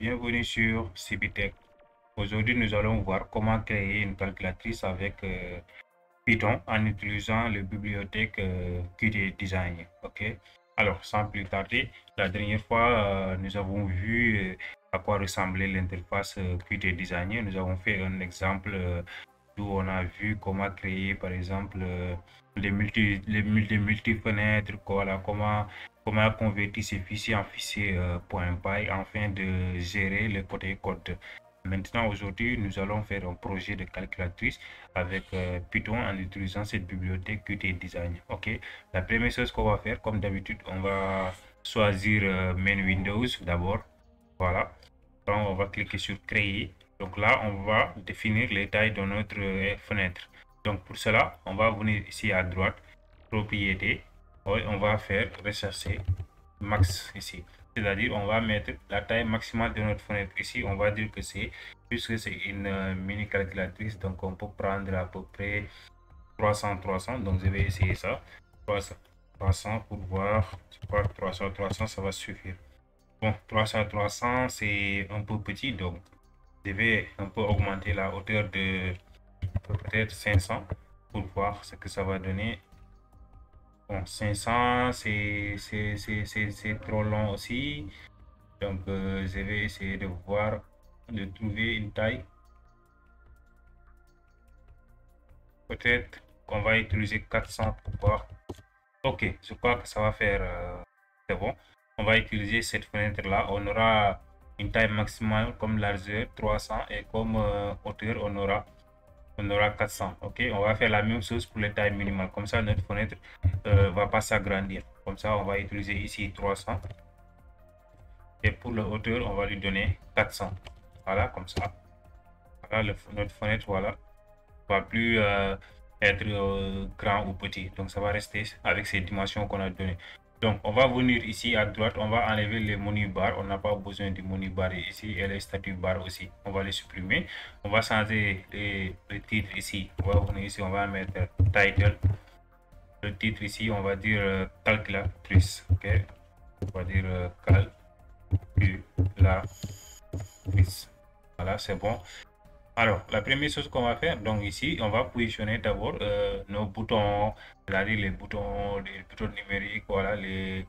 Bienvenue sur Cibitech. Aujourd'hui, nous allons voir comment créer une calculatrice avec Python en utilisant la bibliothèque Qt Design. Ok. Alors, sans plus tarder, la dernière fois, nous avons vu à quoi ressemblait l'interface Qt Design. Nous avons fait un exemple d'où on a vu comment créer, par exemple, les multi-fenêtres, voilà, comment convertir ces fichiers en fichiers .py afin de gérer le côté code. Maintenant, aujourd'hui, nous allons faire un projet de calculatrice avec Python en utilisant cette bibliothèque Qt Design. Ok, la première chose qu'on va faire, comme d'habitude, on va choisir Main Windows d'abord. Voilà, donc on va cliquer sur Créer. Donc là, on va définir les tailles de notre fenêtre. Donc pour cela, on va venir ici à droite, Propriété. On va faire Rechercher max ici. C'est-à-dire, on va mettre la taille maximale de notre fenêtre ici. On va dire que c'est, puisque c'est une mini calculatrice, donc on peut prendre à peu près 300. Donc je vais essayer ça. 300 pour voir. Je crois que 300, ça va suffire. Bon, 300, c'est un peu petit, donc je vais un peu augmenter la hauteur de peut-être 500 pour voir ce que ça va donner. Bon, 500, c'est trop long aussi. Donc, je vais essayer de voir, de trouver une taille. Peut-être qu'on va utiliser 400 pour voir. Ok, je crois que ça va faire. C'est bon. On va utiliser cette fenêtre-là. On aura une taille maximale comme largeur 300 et comme hauteur, on aura 400. Ok, on va faire la même chose pour les tailles minimales. Comme ça, notre fenêtre va pas s'agrandir. Comme ça, on va utiliser ici 300. Et pour la hauteur, on va lui donner 400. Voilà, comme ça. Voilà, notre fenêtre, voilà, va plus être grand ou petit. Donc, ça va rester avec ces dimensions qu'on a données. Donc, on va venir ici à droite, on va enlever les menu bar. On n'a pas besoin du menu bar ici et les statuts bar aussi. On va les supprimer. On va changer le titre ici. On va venir ici, on va mettre title. Le titre ici, on va dire calculatrice. Ok, on va dire calculatrice. Voilà, c'est bon. Alors, la première chose qu'on va faire, donc ici, on va positionner d'abord nos boutons, c'est-à-dire les boutons numériques, voilà, et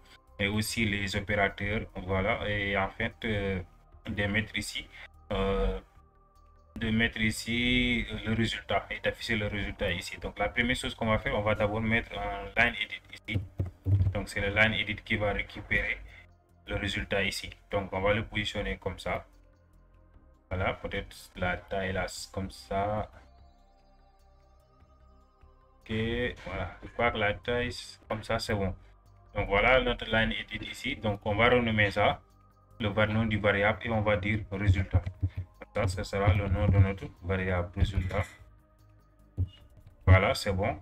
aussi les opérateurs, voilà, et en fait, de mettre ici, le résultat et d'afficher le résultat ici. Donc, la première chose qu'on va faire, on va d'abord mettre un line edit ici. Donc, c'est le line edit qui va récupérer le résultat ici. Donc, on va le positionner comme ça. Voilà, peut-être la taille là, comme ça. Ok, voilà, je crois que la taille comme ça, c'est bon. Donc voilà notre line edit ici. Donc on va renommer ça, le nom du variable, et on va dire résultat. Ça, ce sera le nom de notre variable résultat. Voilà, c'est bon.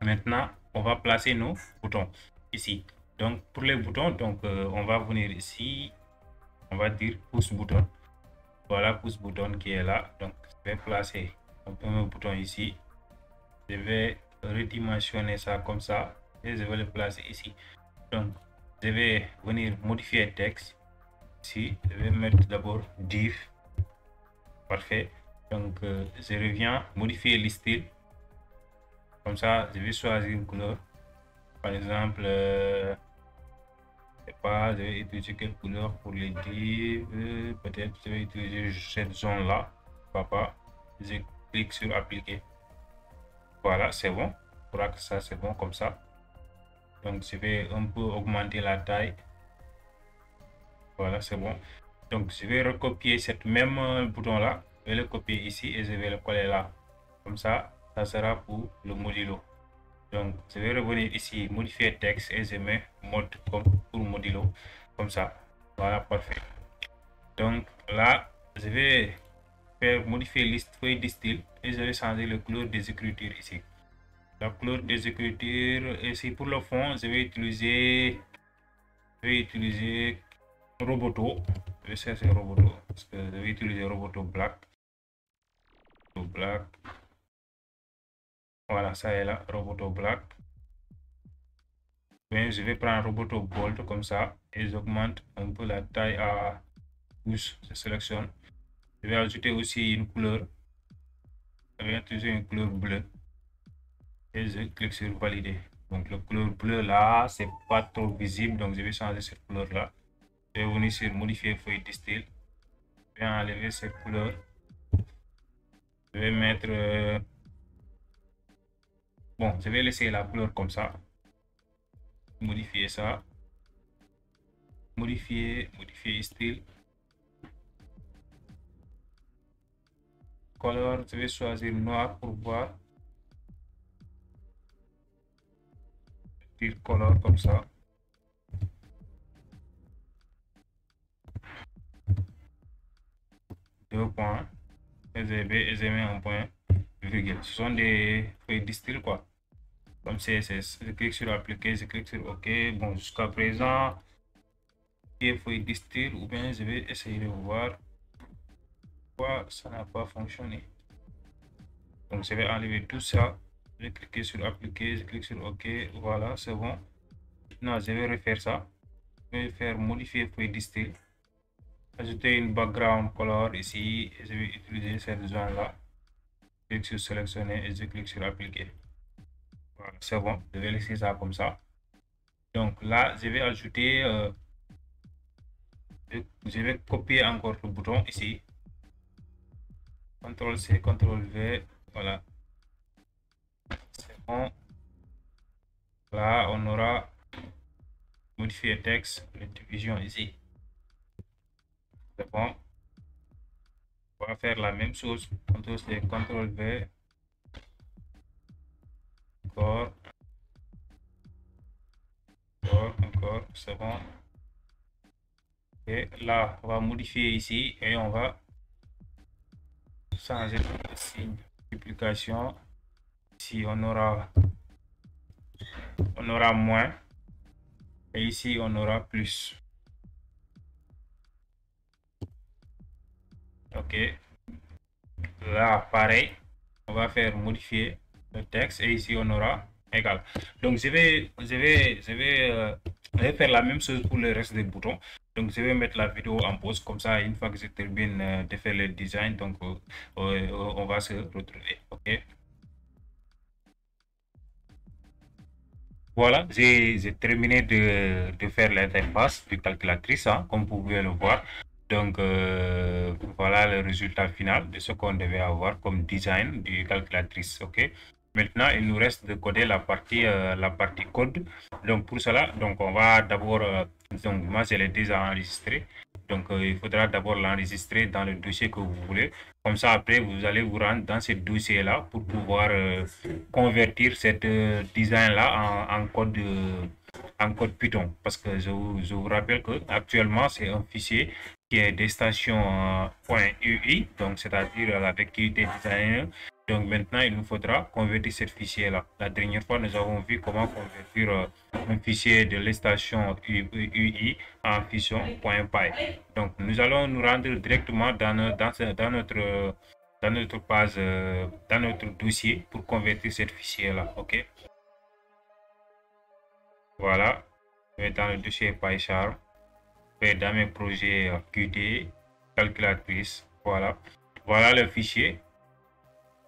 Maintenant, on va placer nos boutons ici. Donc pour les boutons, donc on va venir ici, on va dire pouce bouton. Voilà, pouce bouton qui est là. Donc je vais placer un premier bouton ici. Je vais redimensionner ça comme ça et je vais le placer ici. Donc je vais venir modifier texte ici. Je vais mettre d'abord div. Parfait. Donc je reviens modifier le style. Comme ça, je vais choisir une couleur. Par exemple, je sais pas, je vais utiliser quelle couleur pour les div. Peut-être je vais utiliser cette zone là. Papa, je clique sur appliquer. Voilà, c'est bon. Je crois que ça c'est bon comme ça. Donc je vais un peu augmenter la taille. Voilà, c'est bon. Donc je vais recopier cette même bouton là. Je vais le copier ici et je vais le coller là. Comme ça sera pour le modulo. Donc je vais revenir ici, modifier texte et je mets mode comme pour modulo. Comme ça. Voilà, parfait. Donc là, je vais faire modifier liste feuille de style et je vais changer le couleur des écritures ici. La couleur des écritures ici pour le fond, je vais utiliser Roboto. Je vais chercher Roboto parce que je vais utiliser Roboto Black. Voilà, ça est là, Roboto Black. Bien, je vais prendre Roboto Bold comme ça et j'augmente un peu la taille à pouce, je sélectionne. Je vais ajouter aussi une couleur. Je vais utiliser une couleur bleue. Et je clique sur valider. Donc la couleur bleue là, c'est pas trop visible. Donc je vais changer cette couleur là. Je vais venir sur modifier feuille de style. Je vais enlever cette couleur. Je vais mettre... bon, je vais laisser la couleur comme ça. Modifier ça. Modifier style. Couleur, je vais choisir noir pour voir. Style color comme ça. Deux points. Et je mets un point virgule. Ce sont des feuilles de style quoi. Comme CSS. Je clique sur appliquer, je clique sur OK. Bon, jusqu'à présent, il faut de style ou bien je vais essayer de voir pourquoi ça n'a pas fonctionné. Donc, je vais enlever tout ça. Je vais cliquer sur appliquer, je clique sur OK. Voilà, c'est bon. Maintenant, je vais refaire ça. Je vais faire modifier feuille de style. Ajouter une background color ici. Et je vais utiliser cette zone là. Je clique sur sélectionner et je clique sur appliquer. Voilà, c'est bon. Je vais laisser ça comme ça. Donc là, je vais ajouter, je vais copier encore le bouton ici. CTRL C, CTRL V, voilà. C'est bon. Là, on aura modifié texte, la division ici. C'est bon. On va faire la même chose. CTRL C, CTRL V. Encore. Encore. C'est bon. Et là, on va modifier ici et on va changer le signe multiplication. Ici, on aura moins. Et ici, on aura plus. OK. Là, pareil. On va faire modifier le texte et ici, on aura égal. Donc, je vais faire la même chose pour le reste des boutons. Donc, je vais mettre la vidéo en pause. Comme ça, une fois que je termine de faire le design, donc, on va se retrouver. OK. Voilà, j'ai terminé de faire l'interface du calculatrice, hein, comme vous pouvez le voir. Donc, voilà le résultat final de ce qu'on devait avoir comme design du calculatrice. OK. Maintenant, il nous reste de coder la partie code. Donc, pour cela, donc, on va d'abord, donc, moi, je l'ai déjà enregistré. Donc, il faudra d'abord l'enregistrer dans le dossier que vous voulez. Comme ça, après, vous allez vous rendre dans ce dossier-là pour pouvoir convertir cette design-là en code Python. Parce que je vous rappelle que actuellement, c'est un fichier qui est destination.ui, donc c'est-à-dire la vectorité designer. Donc maintenant, il nous faudra convertir ce fichier-là. La dernière fois, nous avons vu comment convertir un fichier de l'estation UI en fichier.py. Donc, nous allons nous rendre directement dans notre page, dans notre dossier pour convertir ce fichier-là. OK. Voilà. Je vais dans le dossier PyCharm. Je vais dans mes projets Qt, calculatrice. Voilà. Voilà le fichier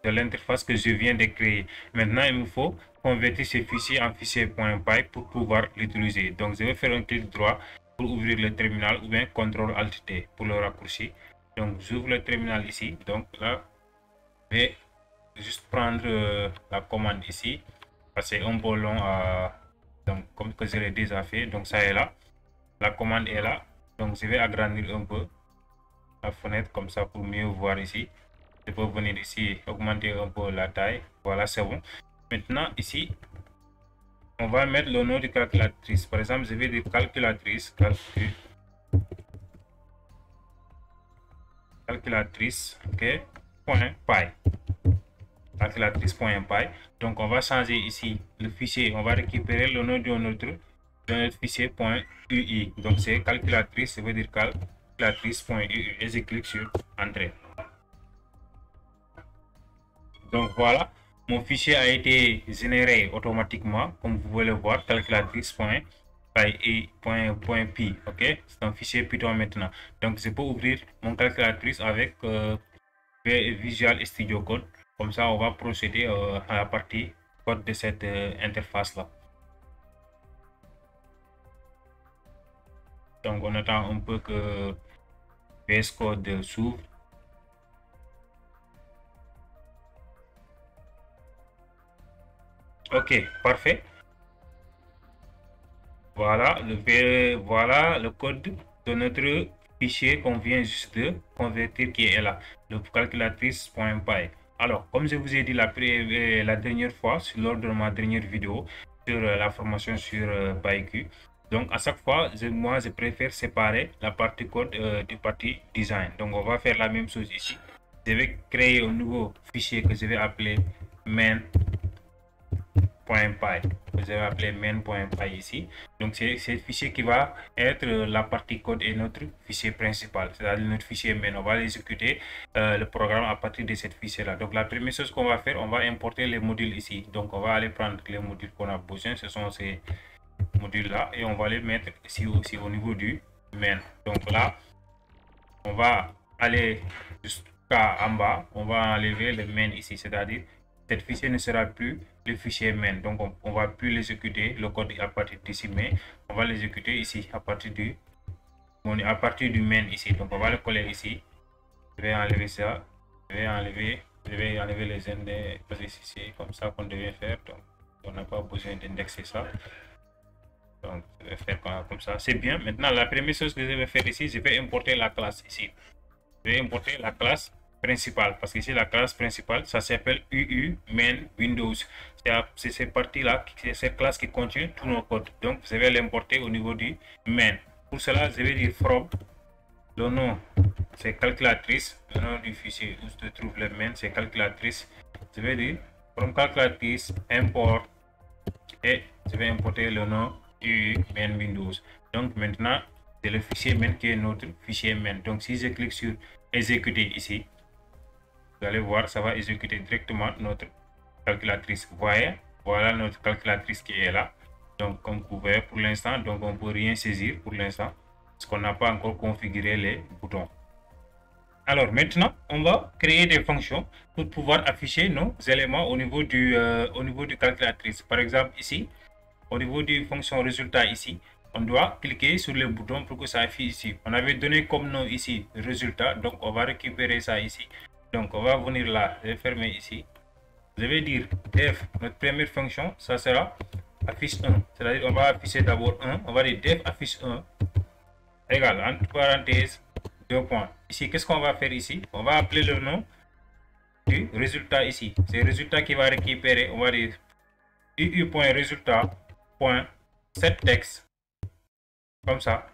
de l'interface que je viens de créer. Maintenant, il me faut convertir ce fichier en fichier.py pour pouvoir l'utiliser. Donc, je vais faire un clic droit pour ouvrir le terminal ou bien CTRL-ALT-T pour le raccourci. Donc, j'ouvre le terminal ici. Donc, là, je vais juste prendre la commande ici. C'est un peu long donc, comme que je l'ai déjà fait. Donc, ça est là. La commande est là. Donc, je vais agrandir un peu la fenêtre comme ça pour mieux voir ici. Je peux venir ici, augmenter un peu la taille. Voilà, c'est bon. Maintenant, ici, on va mettre le nom de calculatrice. Par exemple, je vais dire calculatrice, OK, .py. Calculatrice.py. Donc, on va changer ici le fichier. On va récupérer le nom de notre fichier .ui. Donc, c'est calculatrice, ça veut dire calculatrice.ui. Et je clique sur Entrée. Donc voilà, mon fichier a été généré automatiquement, comme vous pouvez le voir, calculatrice.ui. .py, ok, c'est un fichier Python maintenant. Donc je peux ouvrir mon calculatrice avec Visual Studio Code. Comme ça on va procéder à la partie code de cette interface là. Donc on attend un peu que VS Code s'ouvre. Ok, parfait. Voilà le code de notre fichier qu'on vient juste de convertir qui est là, le calculatrice.py. Alors, comme je vous ai dit la dernière fois, lors de ma dernière vidéo sur la formation sur PyQ, donc à chaque fois, moi je préfère séparer la partie code du partie design. Donc on va faire la même chose ici. Je vais créer un nouveau fichier que je vais appeler main.py. Vous avez appelé main.py ici. Donc c'est le fichier qui va être la partie code et notre fichier principal, c'est-à-dire notre fichier main. On va exécuter le programme à partir de cette fichier là. Donc la première chose qu'on va faire, on va importer les modules ici. Donc on va aller prendre les modules qu'on a besoin, ce sont ces modules là, et on va les mettre ici aussi au niveau du main. Donc là on va aller jusqu'à en bas, on va enlever le main ici, c'est-à-dire cette fichier ne sera plus le fichier main. Donc on va plus l'exécuter le code à partir d'ici, mais on va l'exécuter ici à partir du main ici. Donc on va le coller ici. Je vais enlever ça. Je vais enlever les index parce que c'est comme ça qu'on devait faire. Donc on n'a pas besoin d'indexer ça. Donc je vais faire comme ça. C'est bien. Maintenant la première chose que je vais faire ici, je vais importer la classe ici. Je vais importer la classe principale, parce que ici la classe principale ça s'appelle UU main Windows. C'est cette partie là, c'est cette classe qui contient tous nos codes. Donc je vais l'importer au niveau du main. Pour cela je vais dire from, le nom c'est calculatrice, le nom du fichier où se trouve le main c'est calculatrice. Je vais dire from calculatrice import et je vais importer le nom UU main Windows. Donc maintenant c'est le fichier main qui est notre fichier main. Donc si je clique sur exécuter ici, vous allez voir, ça va exécuter directement notre calculatrice. Vous voyez, voilà notre calculatrice qui est là. Donc comme vous voyez pour l'instant, donc on ne peut rien saisir pour l'instant parce qu'on n'a pas encore configuré les boutons. Alors maintenant, on va créer des fonctions pour pouvoir afficher nos éléments au niveau du calculatrice. Par exemple ici, au niveau du fonction résultat ici, on doit cliquer sur le bouton pour que ça affiche ici. On avait donné comme nom ici résultat, donc on va récupérer ça ici. Donc on va venir là, je vais fermer ici. Je vais dire def, notre première fonction, ça sera affiche 1. C'est-à-dire on va afficher d'abord 1. On va dire def affiche 1 égale entre parenthèses 2 points. Ici, qu'est-ce qu'on va faire ici? On va appeler le nom du résultat ici. C'est le résultat qui va récupérer. On va dire uu.résultat.setText. Comme ça.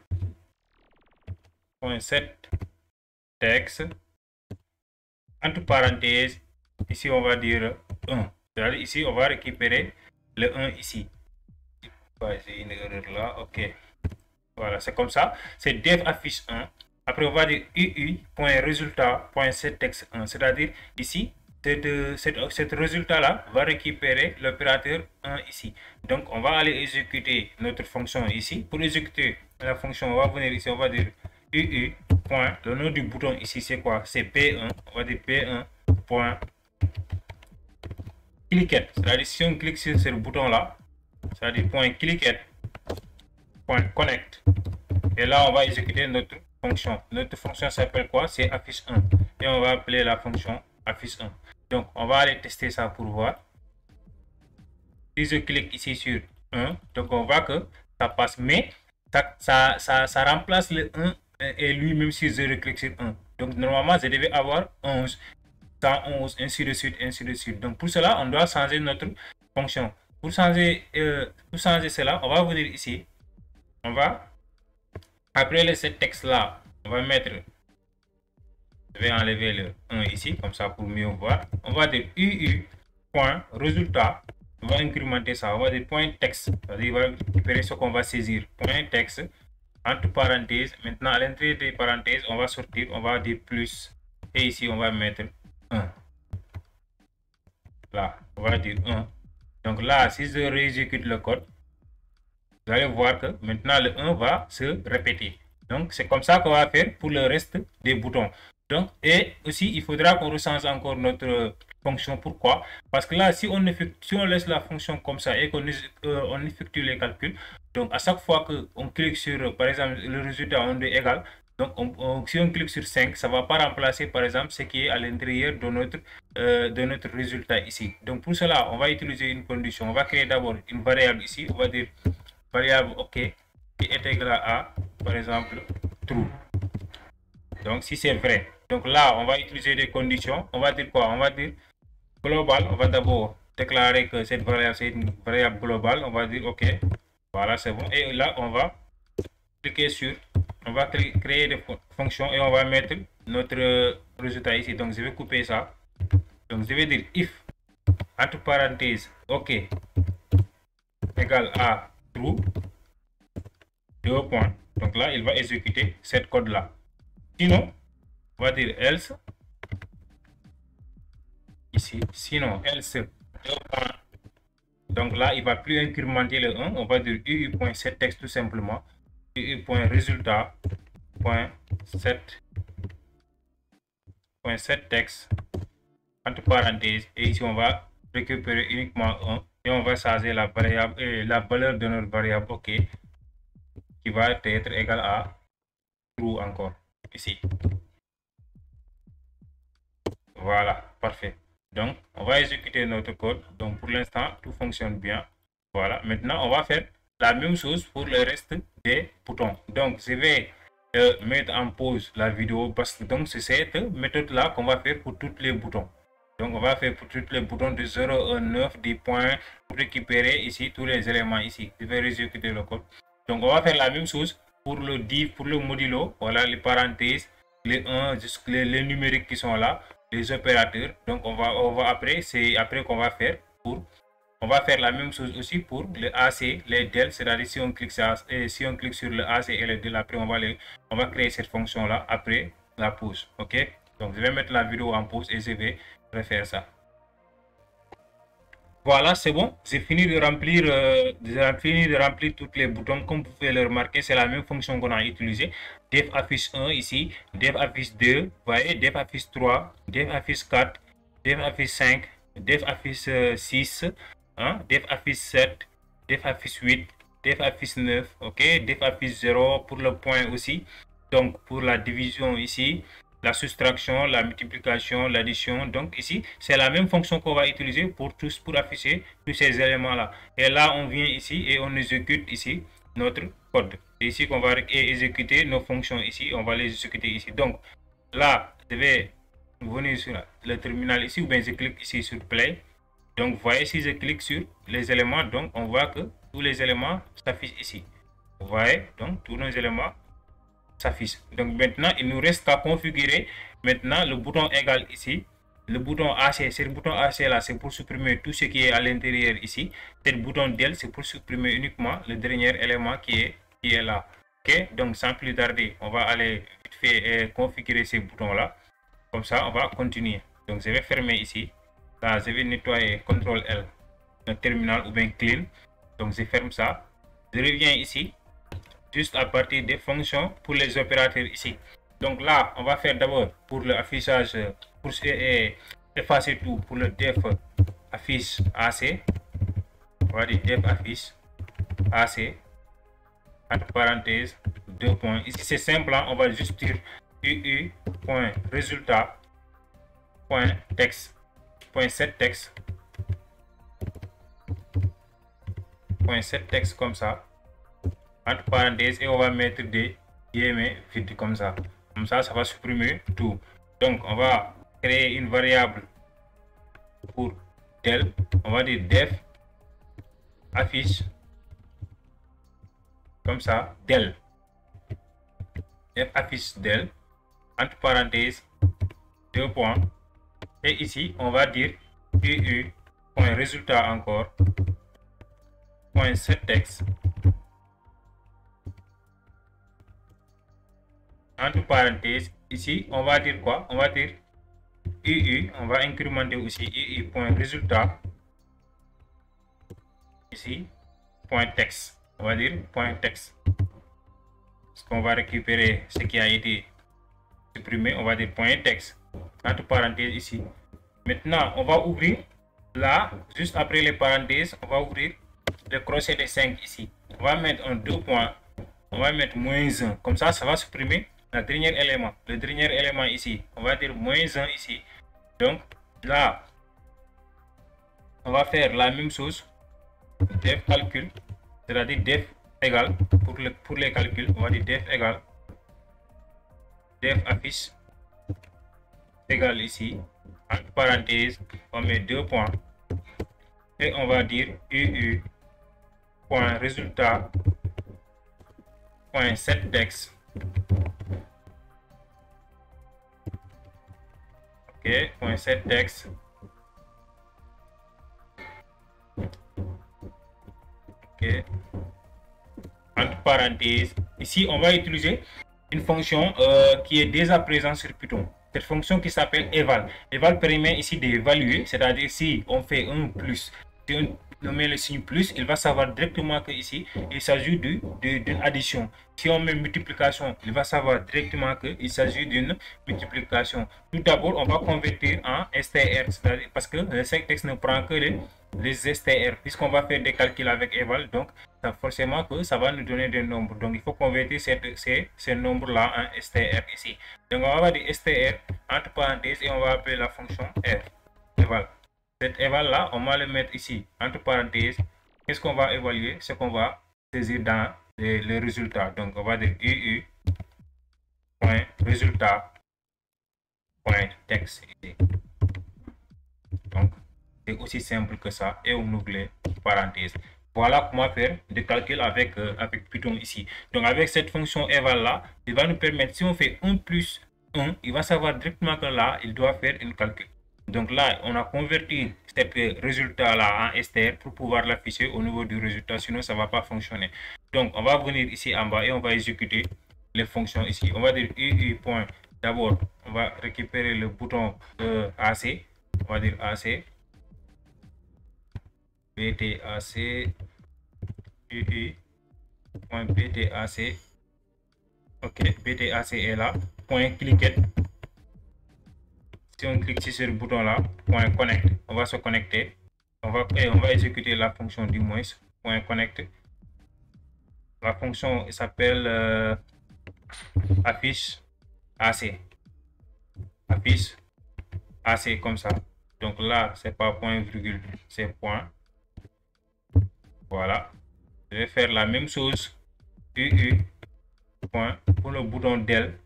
.setText. Entre parenthèses, ici on va dire 1. C'est-à-dire ici on va récupérer le 1 ici. C'est une erreur là, ok. Voilà, c'est comme ça. C'est def affiche 1. Après on va dire uu.résultat.setText 1. C'est-à-dire ici, cet résultat là va récupérer l'opérateur 1 ici. Donc on va aller exécuter notre fonction ici. Pour exécuter la fonction, on va venir ici, on va dire uu. Le nom du bouton ici c'est quoi? C'est P1. On va dire P1. Cliquette. C'est-à-dire si on clique sur ce bouton là, c'est-à-dire .cliquette. .connect. Et là on va exécuter notre fonction. Notre fonction s'appelle quoi? C'est affiche 1. Et on va appeler la fonction affiche 1. Donc on va aller tester ça pour voir. Si je clique ici sur 1, donc on voit que ça passe, mais ça remplace le 1 et lui-même si je reclique sur 1. Donc normalement je devais avoir 11, 111, ainsi de suite, ainsi de suite. Donc pour cela on doit changer notre fonction. Pour changer cela, on va venir ici. On va, après ce texte là, on va mettre, je vais enlever le 1 ici, comme ça pour mieux voir. On va dire uu.résultat. On va incrémenter ça. On va dire .text. C'est-à-dire, on va récupérer ce qu'on va saisir. .text. Entre parenthèses. Maintenant, à l'entrée des parenthèses, on va sortir. On va dire plus. Et ici, on va mettre 1. Là, on va dire 1. Donc là, si je réexécute le code, vous allez voir que maintenant le 1 va se répéter. Donc, c'est comme ça qu'on va faire pour le reste des boutons. Donc, et aussi, il faudra qu'on recense encore notre fonction. Pourquoi? Parce que là, si on laisse la fonction comme ça et qu'on on effectue les calculs, donc à chaque fois qu'on clique sur, par exemple, le résultat on est égal, donc si on clique sur 5, ça ne va pas remplacer, par exemple, ce qui est à l'intérieur de notre résultat ici. Donc, pour cela, on va utiliser une condition. On va créer d'abord une variable ici. On va dire variable OK qui est égal à, par exemple, true. Donc, si c'est vrai. Donc là, on va utiliser des conditions. On va dire quoi? On va dire global. On va d'abord déclarer que cette variable, c'est une variable globale. On va dire OK. Voilà, c'est bon. Et là, on va cliquer sur, on va créer des fonctions et on va mettre notre résultat ici. Donc, je vais couper ça. Donc, je vais dire if, entre parenthèses, OK, égale à true, 2 points. Donc là, il va exécuter cette code-là. Sinon, on va dire else, ici, sinon else, 2 points. Donc là, il ne va plus incrémenter le 1. On va dire uu.setText tout simplement. uu.résultat.setText entre parenthèses. Et ici, on va récupérer uniquement 1. Et on va changer la variable et la valeur de notre variable OK qui va être égale à true encore ici. Voilà, parfait. Donc, on va exécuter notre code. Donc, pour l'instant, tout fonctionne bien. Voilà, maintenant, on va faire la même chose pour le reste des boutons. Donc, je vais mettre en pause la vidéo parce que donc c'est cette méthode-là qu'on va faire pour tous les boutons. Donc, on va faire pour tous les boutons de 0 à 9, 10 points pour récupérer ici tous les éléments ici. Je vais exécuter le code. Donc, on va faire la même chose pour le div, pour le modulo. Voilà les parenthèses, les 1, les numériques qui sont là, les opérateurs. Donc, on va après, c'est après qu'on va faire pour. On va faire la même chose aussi pour le AC, les del, c'est-à-dire si on clique sur le AC et le del, après on va créer cette fonction-là après la pause. OK? Donc, je vais mettre la vidéo en pause et je vais refaire ça. Voilà, c'est bon. J'ai fini de remplir, tous les boutons. Comme vous pouvez le remarquer, c'est la même fonction qu'on a utilisée. Def affiche 1 ici, def affiche 2, vous voyez, def affiche 3, def affiche 4, def affiche 5, def affiche 6, hein, def affiche 7, def affiche 8, def affiche 9, ok, def affiche 0 pour le point aussi. Donc, pour la division ici, la soustraction, la multiplication, l'addition. Donc ici, c'est la même fonction qu'on va utiliser pour afficher tous ces éléments-là. Et là, on vient ici et on exécute ici notre code. C'est ici qu'on va exécuter nos fonctions ici. On va les exécuter ici. Donc là, je vais venir sur le terminal ici ou bien je clique ici sur Play. Donc, vous voyez, si je clique sur les éléments, donc on voit que tous les éléments s'affichent ici. Vous voyez, donc tous nos éléments s'affiche. Donc maintenant, il nous reste à configurer maintenant le bouton égal ici. Le bouton AC, c'est le bouton AC là, c'est pour supprimer tout ce qui est à l'intérieur ici. Et le bouton del, c'est pour supprimer uniquement le dernier élément qui est là. Ok, donc sans plus tarder, on va aller vite fait configurer ces boutons là. Comme ça, on va continuer. Donc je vais fermer ici. Là, je vais nettoyer CTRL L, le terminal ou bien clean. Donc je ferme ça. Je reviens ici. Juste à partir des fonctions pour les opérateurs ici. Donc là, on va faire d'abord pour l'affichage, pour effacer tout, pour le def affiche AC. On va dire def affiche AC, entre parenthèses, 2 points. Ici, c'est simple, hein? On va juste dire uu.résultat.setText, .setText comme ça, entre parenthèses, et on va mettre des guillemets vides comme ça. Comme ça, ça va supprimer tout. Donc, on va créer une variable pour del. On va dire def affiche comme ça, del. Def affiche del, entre parenthèses, 2 points. Et ici, on va dire uu.résultat encore, .setText. Entre parenthèses, ici, on va dire quoi? On va dire uu, on va incrémenter aussi uu.résultat, ici, .text. on va dire point texte. Parce qu'on va récupérer ce qui a été supprimé, on va dire point texte, entre parenthèses ici. Maintenant, on va ouvrir là, juste après les parenthèses, on va ouvrir le crochet de 5 ici. On va mettre un 2 points, on va mettre -1, comme ça va supprimer le dernier élément. Le dernier élément ici, on va dire -1 ici. Donc là, on va faire la même chose, def calcul, c'est-à-dire def égale, pour les calculs, on va dire def égale, def affiche égale ici, entre parenthèses, on met 2 points, et on va dire UU, point résultat, point set texte. Ok, point set texte. Ok. Entre parenthèses, ici on va utiliser une fonction qui est déjà présente sur Python. Cette fonction qui s'appelle eval. Eval permet ici d'évaluer, c'est-à-dire si on fait un plus, si on met le signe plus, il va savoir directement que ici il s'agit d'une addition. Si on met multiplication, il va savoir directement qu'il s'agit d'une multiplication. Tout d'abord, on va convertir en STR, parce que le syntaxe ne prend que les STR, puisqu'on va faire des calculs avec eval, donc forcément que ça va nous donner des nombres. Donc il faut convertir ces nombres-là en STR ici. Donc on va avoir des STR entre parenthèses et on va appeler la fonction R, eval. Cet eval là, on va le mettre ici entre parenthèses. Qu'est-ce qu'on va évaluer? Ce qu'on va saisir dans les résultats. Donc on va dire UU point résultat point texte ici. Donc c'est aussi simple que ça, et on ouvre les parenthèses. Voilà comment faire des calculs avec Python ici. Donc avec cette fonction eval là, il va nous permettre, si on fait 1 plus 1, il va savoir directement que là, il doit faire un calcul. Donc là, on a converti ce résultat-là en STR pour pouvoir l'afficher au niveau du résultat, sinon ça ne va pas fonctionner. Donc on va venir ici en bas et on va exécuter les fonctions ici. On va dire UU point. D'abord, on va récupérer le bouton AC. On va dire AC. BTAC. UU point BTAC. Ok, BTAC est là. Point cliquet. Si on clique sur ce bouton là, point connect, on va se connecter. On va exécuter la fonction du moins, point connect. La fonction s'appelle affiche AC. Affiche AC comme ça. Donc là, c'est pas point virgule, c'est point. Voilà. Je vais faire la même chose. UU point pour le bouton del.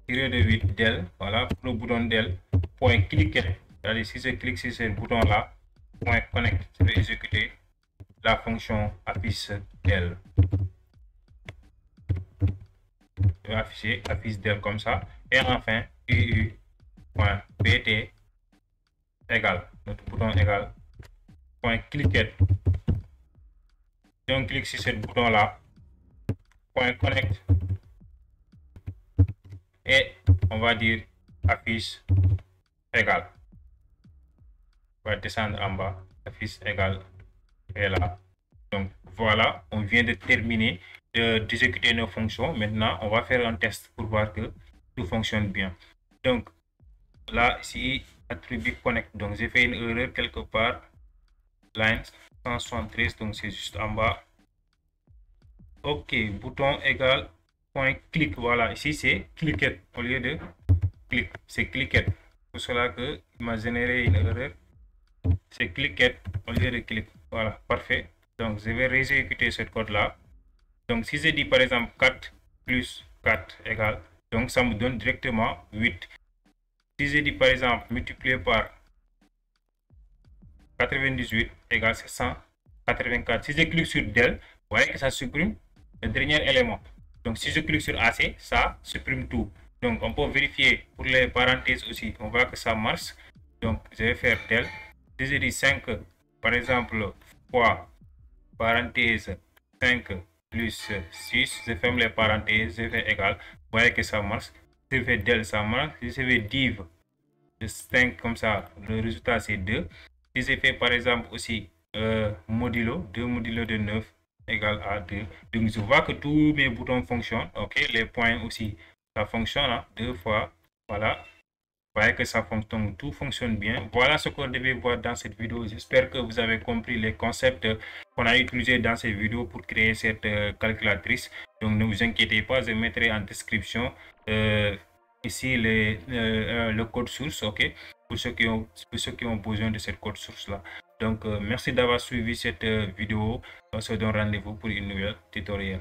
Tiré de 8 del. Voilà, pour le bouton del. Point cliquer. C'est-à-dire si je clique sur ce bouton là, point connect, je vais exécuter la fonction affiche del. Je vais afficher affiche del comme ça. Et enfin, UU.pt égale, notre bouton égale, point cliquet. Si on clique sur ce bouton là, point connect, et on va dire affiche égale. On va descendre en bas, affiche égale est là. Donc voilà, on vient de terminer d'exécuter nos fonctions. Maintenant, on va faire un test pour voir que tout fonctionne bien. Donc là, ici, attribut connect. Donc j'ai fait une erreur quelque part. Line 173, donc c'est juste en bas. Ok, bouton égal point clic. Voilà, ici c'est cliquet au lieu de clic. C'est cliquet. Pour cela que il m'a généré une erreur. C'est cliquet au lieu de clic. Voilà, parfait. Donc je vais réexécuter ce code là. Donc si je dis par exemple 4 plus 4 égale, donc ça me donne directement 8. Si je dis par exemple multiplié par 98 égale 784. Si je clique sur del, vous voyez que ça supprime le dernier élément. Donc si je clique sur AC, ça supprime tout. Donc on peut vérifier pour les parenthèses aussi. On voit que ça marche. Donc je vais faire del. Si je dis 5 par exemple fois parenthèse 5 plus 6, je ferme les parenthèses, je fais égal. Vous voyez que ça marche. Si je fais del, ça marche. Si je fais div de 5 comme ça, le résultat c'est 2. Si je fais par exemple aussi modulo 2 modulo de 9 égale à 2. Donc je vois que tous mes boutons fonctionnent. Ok, les points aussi, ça fonctionne, hein, 2 fois. Voilà. Vous voyez que ça fonctionne, tout fonctionne bien. Voilà ce qu'on devait voir dans cette vidéo. J'espère que vous avez compris les concepts qu'on a utilisés dans cette vidéo pour créer cette calculatrice. Donc ne vous inquiétez pas, je mettrai en description ici le code source, ok, pour ceux qui ont besoin de cette code source là. Donc merci d'avoir suivi cette vidéo. On se donne rendez-vous pour une nouvelle tutoriel.